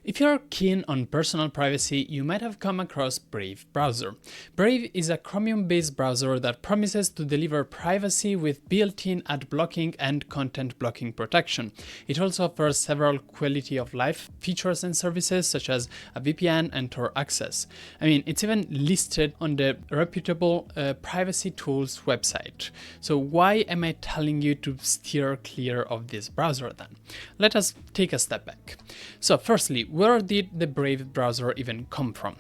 If you're keen on personal privacy, you might have come across Brave browser. Brave is a Chromium-based browser that promises to deliver privacy with built-in ad blocking and content blocking protection. It also offers several quality of life features and services such as a VPN and Tor access. It's even listed on the reputable Privacy Tools website. So why am I telling you to steer clear of this browser then? Let us take a step back. So firstly, where did the Brave browser even come from?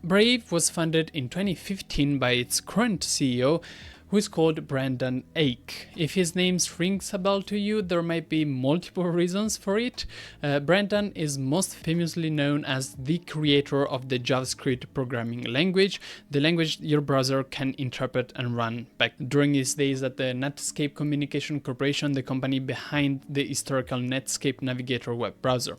Brave was founded in 2015 by its current CEO, who is called Brendan Eich. If his name rings a bell to you, there might be multiple reasons for it. Brendan is most famously known as the creator of the JavaScript programming language, the language your browser can interpret and run back during his days at the Netscape Communication Corporation, the company behind the historical Netscape Navigator web browser.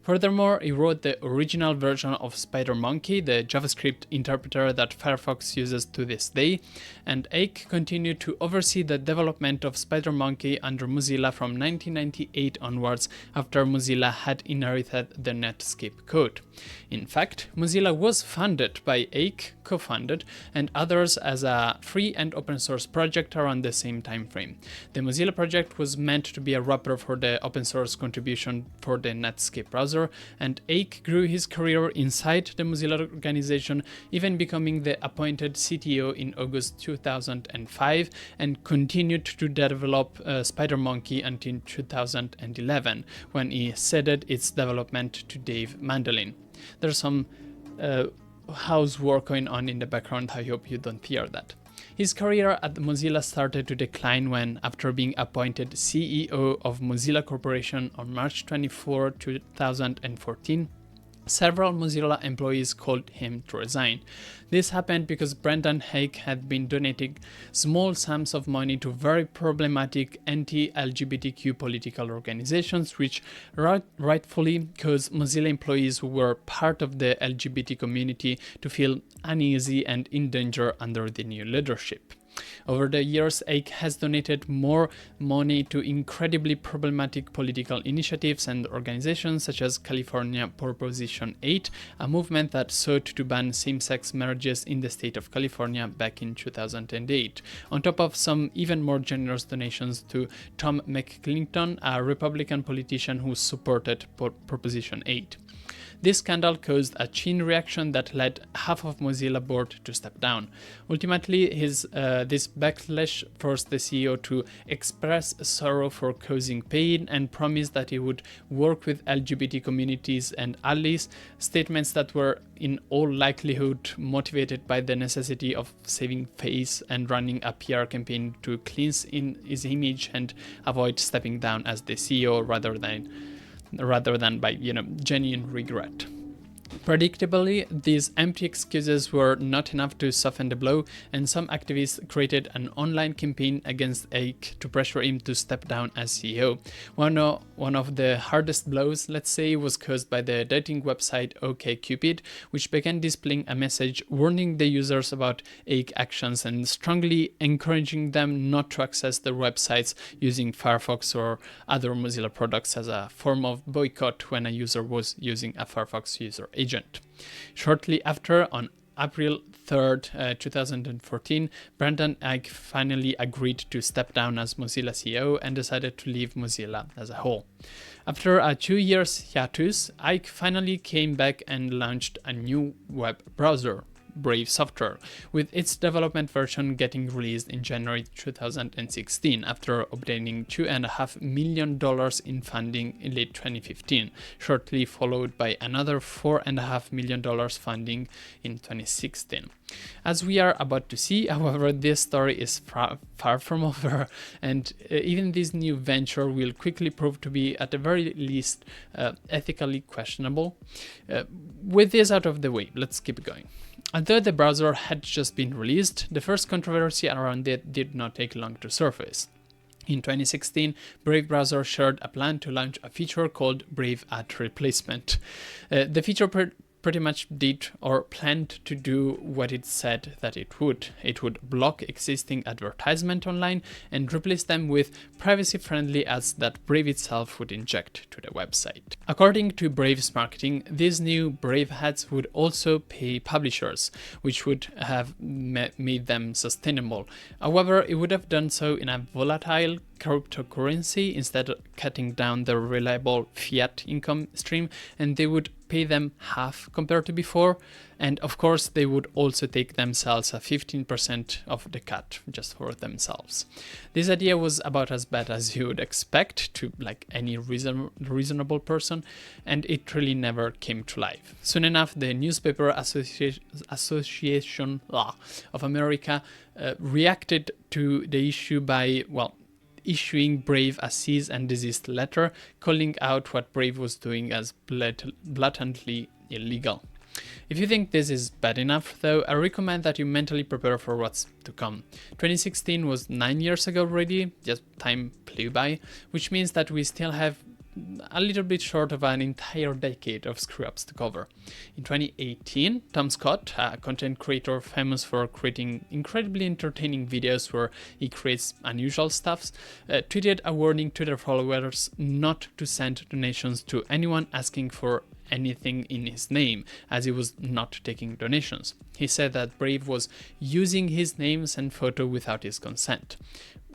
Furthermore, he wrote the original version of SpiderMonkey, the JavaScript interpreter that Firefox uses to this day, and Eich continued to oversee the development of SpiderMonkey under Mozilla from 1998 onwards, after Mozilla had inherited the Netscape code. In fact, Mozilla was founded by Eich, co-founded, and others as a free and open source project around the same time frame. The Mozilla project was meant to be a wrapper for the open source contribution for the Netscape browser, and Eich grew his career inside the Mozilla organization, even becoming the appointed CTO in August 2005, and continued to develop SpiderMonkey until 2011, when he ceded its development to Dave Mandelin. There's some housework going on in the background. I hope you don't hear that. His career at Mozilla started to decline when, after being appointed CEO of Mozilla Corporation on March 24, 2014, several Mozilla employees called him to resign. This happened because Brendan Eich had been donating small sums of money to very problematic anti-LGBTQ political organizations, which rightfully caused Mozilla employees who were part of the LGBT community to feel uneasy and in danger under the new leadership. Over the years, Eich has donated more money to incredibly problematic political initiatives and organizations such as California Proposition 8, a movement that sought to ban same-sex marriages in the state of California back in 2008, on top of some even more generous donations to Tom McClinton, a Republican politician who supported Proposition 8. This scandal caused a chain reaction that led half of Mozilla board to step down. Ultimately, this backlash forced the CEO to express sorrow for causing pain and promise that he would work with LGBT communities and allies, statements that were in all likelihood motivated by the necessity of saving face and running a PR campaign to cleanse in his image and avoid stepping down as the CEO rather than by genuine regret. Predictably, these empty excuses were not enough to soften the blow, and some activists created an online campaign against Eich to pressure him to step down as CEO. One of the hardest blows, let's say, was caused by the dating website OkCupid, which began displaying a message warning the users about Eich actions and strongly encouraging them not to access the websites using Firefox or other Mozilla products as a form of boycott when a user was using a Firefox user agent. Shortly after, on April 3rd, 2014, Brendan Eich finally agreed to step down as Mozilla CEO and decided to leave Mozilla as a whole. After a 2-year hiatus, Eich finally came back and launched a new web browser, Brave software, with its development version getting released in January 2016 after obtaining $2.5 million in funding in late 2015, shortly followed by another $4.5 million funding in 2016. As we are about to see, however, this story is far from over, and even this new venture will quickly prove to be, at the very least, ethically questionable. With this out of the way, let's keep going. Although the browser had just been released, the first controversy around it did not take long to surface. In 2016, Brave browser shared a plan to launch a feature called Brave Ad Replacement. The feature pretty much did or planned to do what it said that it would. It would block existing advertisement online and replace them with privacy-friendly ads that Brave itself would inject to the website. According to Brave's marketing, these new Brave ads would also pay publishers, which would have made them sustainable. However, it would have done so in a volatile cryptocurrency, instead of cutting down their reliable fiat income stream, and they would pay them half compared to before. And of course, they would also take themselves a 15% of the cut just for themselves. This idea was about as bad as you would expect to like any reasonable person, and it really never came to life. Soon enough, the Newspaper Association of America reacted to the issue by, well, issuing Brave a cease and desist letter, calling out what Brave was doing as blatantly illegal. If you think this is bad enough, though, I recommend that you mentally prepare for what's to come. 2016 was 9 years ago already, just time flew by, which means that we still have a little bit short of an entire decade of screw-ups to cover. In 2018, Tom Scott, a content creator famous for creating incredibly entertaining videos where he creates unusual stuff, tweeted a warning to their followers not to send donations to anyone asking for anything in his name, as he was not taking donations. He said that Brave was using his names and photo without his consent.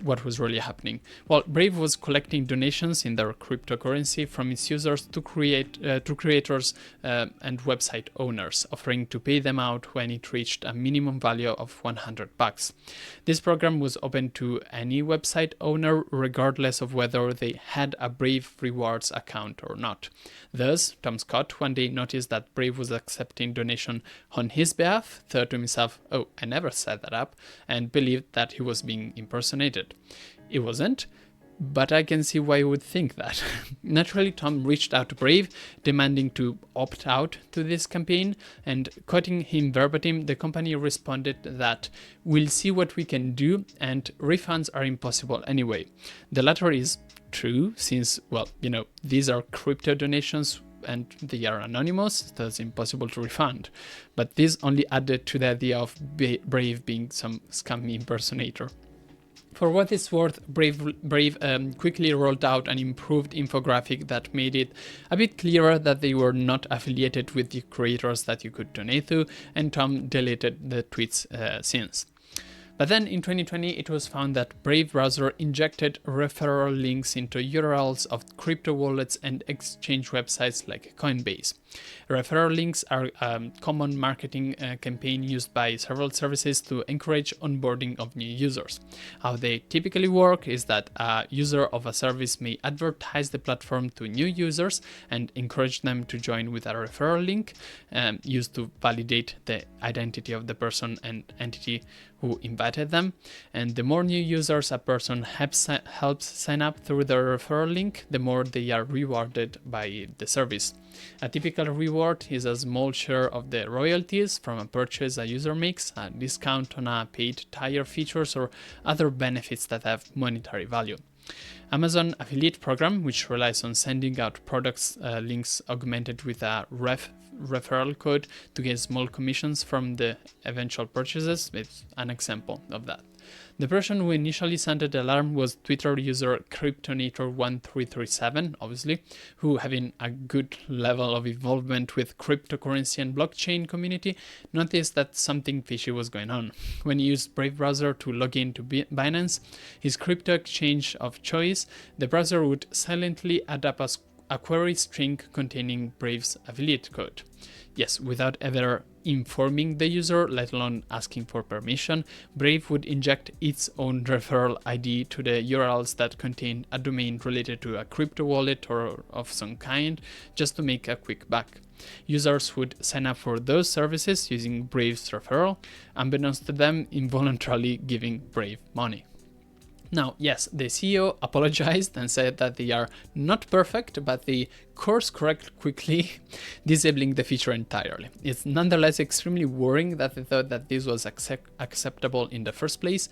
What was really happening? Well, Brave was collecting donations in their cryptocurrency from its users to creators and website owners, offering to pay them out when it reached a minimum value of $100. This program was open to any website owner, regardless of whether they had a Brave Rewards account or not. Thus, Tom Scott one day noticed that Brave was accepting donation on his behalf, thought to himself, "Oh, I never set that up," and believed that he was being impersonated. It wasn't, but I can see why you would think that. Naturally, Tom reached out to Brave, demanding to opt out to this campaign, and quoting him verbatim, the company responded that, "We'll see what we can do, and refunds are impossible anyway." The latter is true, since, well, these are crypto donations and they are anonymous, so it's impossible to refund. But this only added to the idea of Brave being some scammy impersonator. For what it's worth, Brave quickly rolled out an improved infographic that made it a bit clearer that they were not affiliated with the creators that you could donate to, and Tom deleted the tweets since. But then in 2020, it was found that Brave browser injected referral links into URLs of crypto wallets and exchange websites like Coinbase. Referral links are a common marketing campaign used by several services to encourage onboarding of new users. How they typically work is that a user of a service may advertise the platform to new users and encourage them to join with a referral link used to validate the identity of the person and entity who invited them. And the more new users a person helps sign up through their referral link, the more they are rewarded by the service. A typical reward is a small share of the royalties from a purchase a user makes, a discount on a paid tire features, or other benefits that have monetary value. Amazon affiliate program, which relies on sending out products links augmented with a referral code to get small commissions from the eventual purchases, is an example of that. The person who initially sounded the alarm was Twitter user Kryptonator1337, obviously, who, having a good level of involvement with cryptocurrency and blockchain community, noticed that something fishy was going on. When he used Brave browser to log in to Binance, his crypto exchange of choice, the browser would silently add up a query string containing Brave's affiliate code. Yes, without ever informing the user, let alone asking for permission, Brave would inject its own referral ID to the URLs that contained a domain related to a crypto wallet or of some kind, just to make a quick buck. Users would sign up for those services using Brave's referral, unbeknownst to them, involuntarily giving Brave money. Now, yes, the CEO apologized and said that they are not perfect, but they course correct quickly, disabling the feature entirely. It's nonetheless extremely worrying that they thought that this was acceptable in the first place.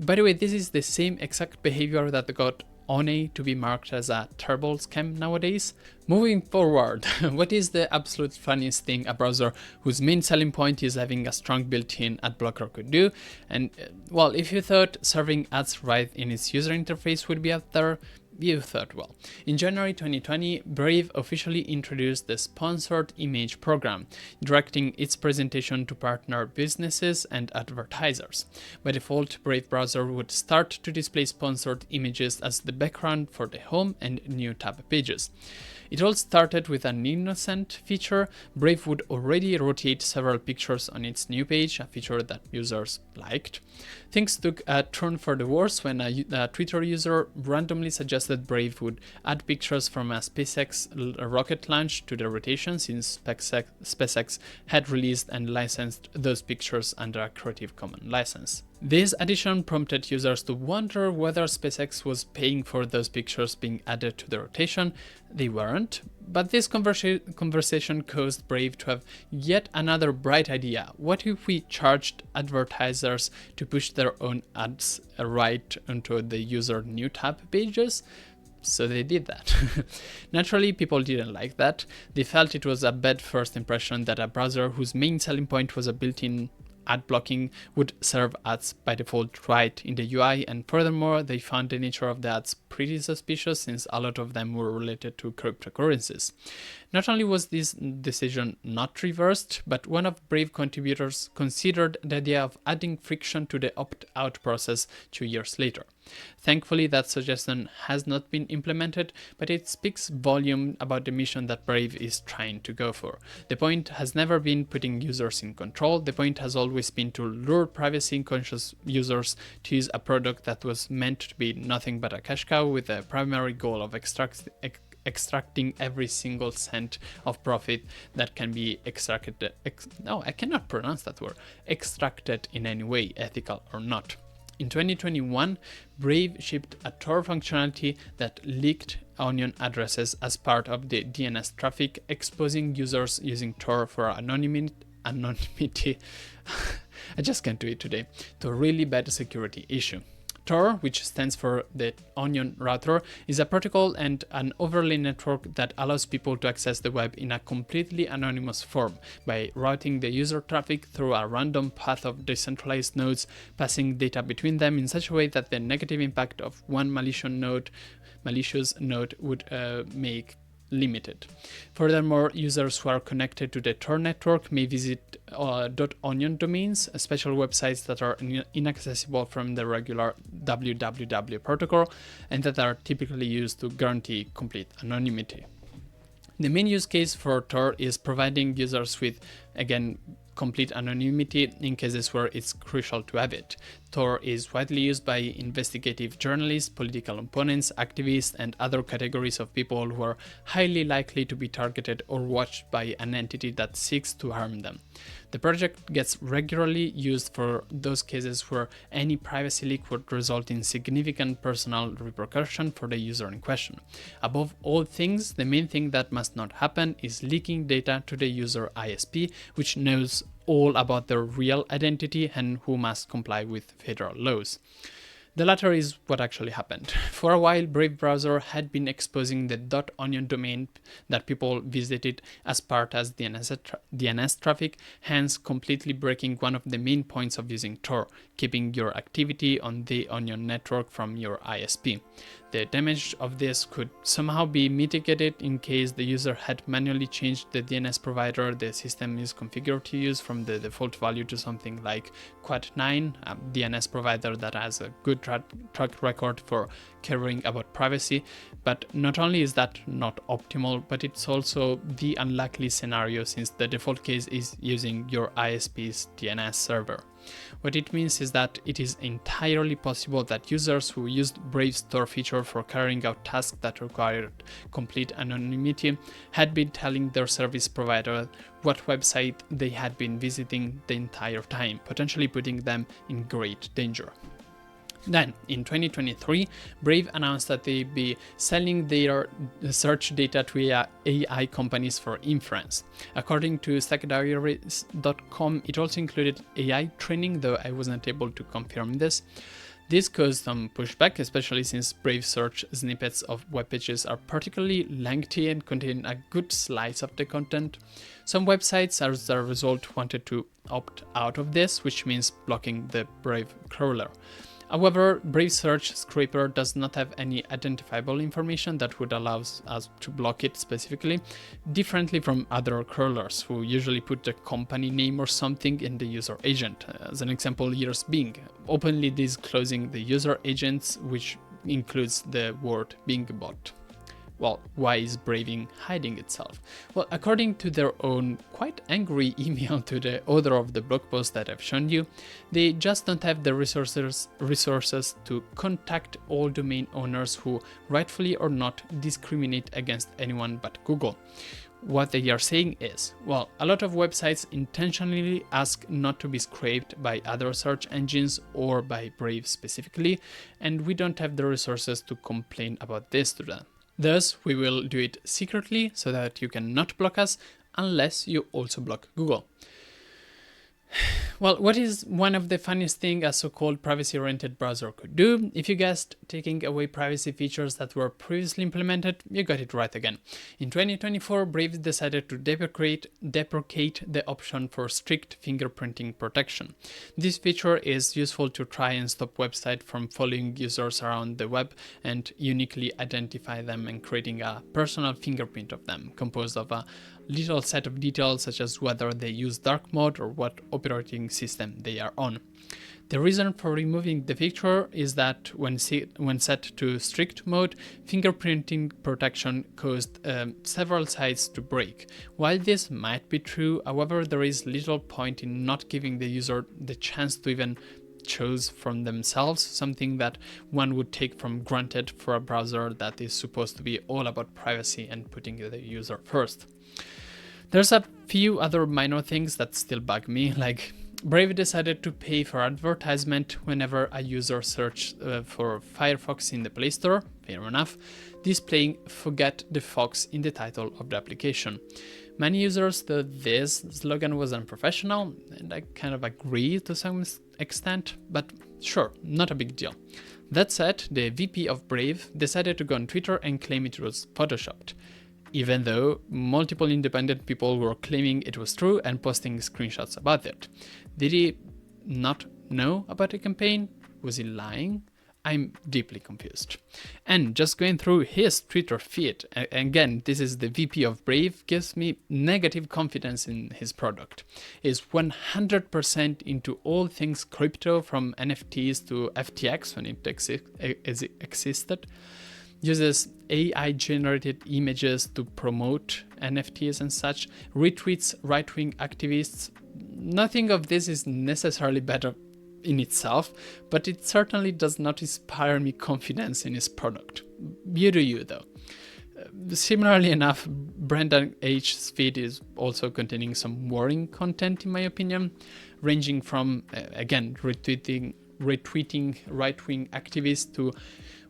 By the way, this is the same exact behavior that got only to be marked as a terrible scam nowadays. Moving forward, what is the absolute funniest thing a browser whose main selling point is having a strong built-in ad blocker could do? And well, if you thought serving ads right in its user interface would be out there, you thought well. In January 2020, Brave officially introduced the Sponsored Image program, directing its presentation to partner businesses and advertisers. By default, Brave browser would start to display sponsored images as the background for the home and new tab pages. It all started with an innocent feature. Brave would already rotate several pictures on its new page, a feature that users liked. Things took a turn for the worse when a Twitter user randomly suggested Brave would add pictures from a SpaceX rocket launch to the rotation, since SpaceX had released and licensed those pictures under a Creative Commons license. This addition prompted users to wonder whether SpaceX was paying for those pictures being added to the rotation. They weren't, but this conversation caused Brave to have yet another bright idea. What if we charged advertisers to push their own ads right onto the user new tab pages? So they did that. Naturally, people didn't like that. They felt it was a bad first impression that a browser whose main selling point was a built-in ad blocking would serve ads by default right in the UI, and furthermore, they found the nature of the ads pretty suspicious, since a lot of them were related to cryptocurrencies. Not only was this decision not reversed, but one of Brave contributors considered the idea of adding friction to the opt-out process 2 years later. Thankfully, that suggestion has not been implemented, but it speaks volume about the mission that Brave is trying to go for. The point has never been putting users in control. The point has always been to lure privacy-conscious users to use a product that was meant to be nothing but a cash cow, with the primary goal of extracting every single cent of profit that can be extracted. I cannot pronounce that word. Extracted in any way, ethical or not. In 2021, Brave shipped a Tor functionality that leaked onion addresses as part of the DNS traffic, exposing users using Tor for anonymity. I just can't do it today, to a really bad security issue. Tor, which stands for the Onion Router, is a protocol and an overlay network that allows people to access the web in a completely anonymous form by routing the user traffic through a random path of decentralized nodes, passing data between them in such a way that the negative impact of one malicious node would make limited. Furthermore, users who are connected to the Tor network may visit .onion domains, special websites that are inaccessible from the regular www protocol and that are typically used to guarantee complete anonymity. The main use case for Tor is providing users with, again, complete anonymity in cases where it's crucial to have it. Tor is widely used by investigative journalists, political opponents, activists, and other categories of people who are highly likely to be targeted or watched by an entity that seeks to harm them. The project gets regularly used for those cases where any privacy leak would result in significant personal repercussion for the user in question. Above all things, the main thing that must not happen is leaking data to the user ISP, which knows all about their real identity and who must comply with federal laws. The latter is what actually happened. For a while, Brave browser had been exposing the .onion domain that people visited as part as DNS traffic, hence completely breaking one of the main points of using Tor, keeping your activity on the Onion network from your ISP. The damage of this could somehow be mitigated in case the user had manually changed the DNS provider the system is configured to use from the default value to something like Quad9, a DNS provider that has a good track record for caring about privacy. But not only is that not optimal, but it's also the unlikely scenario since the default case is using your ISP's DNS server. What it means is that it is entirely possible that users who used Brave's Tor feature for carrying out tasks that required complete anonymity had been telling their service provider what website they had been visiting the entire time, potentially putting them in great danger. Then, in 2023, Brave announced that they'd be selling their search data to AI companies for inference. According to stackdiaries.com, it also included AI training, though I wasn't able to confirm this. This caused some pushback, especially since Brave search snippets of web pages are particularly lengthy and contain a good slice of the content. Some websites, as a result, wanted to opt out of this, which means blocking the Brave crawler. However, Brave Search Scraper does not have any identifiable information that would allow us to block it specifically, differently from other crawlers who usually put the company name or something in the user agent. As an example, here's Bing, openly disclosing the user agents, which includes the word Bing bot. Well, why is Braving hiding itself? Well, according to their own quite angry email to the author of the blog post that I've shown you, they just don't have the resources to contact all domain owners who, rightfully or not, discriminate against anyone but Google. What they are saying is, well, a lot of websites intentionally ask not to be scraped by other search engines or by Brave specifically, and we don't have the resources to complain about this to them. Thus, we will do it secretly so that you cannot block us unless you also block Google. Well, what is one of the funniest things a so-called privacy-oriented browser could do? If you guessed taking away privacy features that were previously implemented, you got it right again. In 2024, Brave decided to deprecate the option for strict fingerprinting protection. This feature is useful to try and stop websites from following users around the web and uniquely identify them and creating a personal fingerprint of them, composed of a little set of details such as whether they use dark mode or what operating system they are on. The reason for removing the feature is that when set to strict mode, fingerprinting protection caused several sites to break. While this might be true, however, there is little point in not giving the user the chance to even choose from themselves, something that one would take for granted for a browser that is supposed to be all about privacy and putting the user first. There's a few other minor things that still bug me, like Brave decided to pay for advertisement whenever a user searched for Firefox in the Play Store, fair enough, displaying "Forget the Fox" in the title of the application. Many users thought this slogan was unprofessional, and I kind of agree to some extent, but sure, not a big deal. That said, the VP of Brave decided to go on Twitter and claim it was photoshopped, even though multiple independent people were claiming it was true and posting screenshots about it. Did he not know about the campaign? Was he lying? I'm deeply confused. And just going through his Twitter feed, again, this is the VP of Brave, gives me negative confidence in his product. Is 100% into all things crypto, from NFTs to FTX when it existed. Uses AI-generated images to promote NFTs and such, retweets right-wing activists. Nothing of this is necessarily better in itself, but it certainly does not inspire me confidence in his product. You do you, though. Similarly enough, Brendan Eich's feed is also containing some worrying content, in my opinion, ranging from, again, retweeting right-wing activists to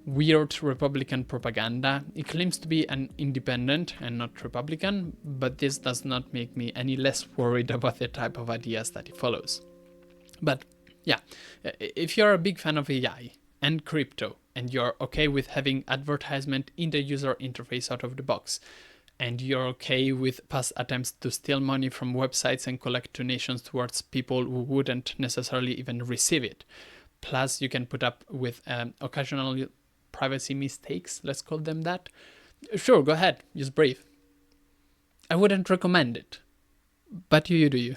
weird Republican propaganda. He claims to be an independent and not Republican, but this does not make me any less worried about the type of ideas that he follows. But yeah, if you're a big fan of AI and crypto, and you're okay with having advertisement in the user interface out of the box, and you're okay with past attempts to steal money from websites and collect donations towards people who wouldn't necessarily even receive it, plus you can put up with occasional privacy mistakes, let's call them that, sure, go ahead, use Brave. I wouldn't recommend it, but you do you.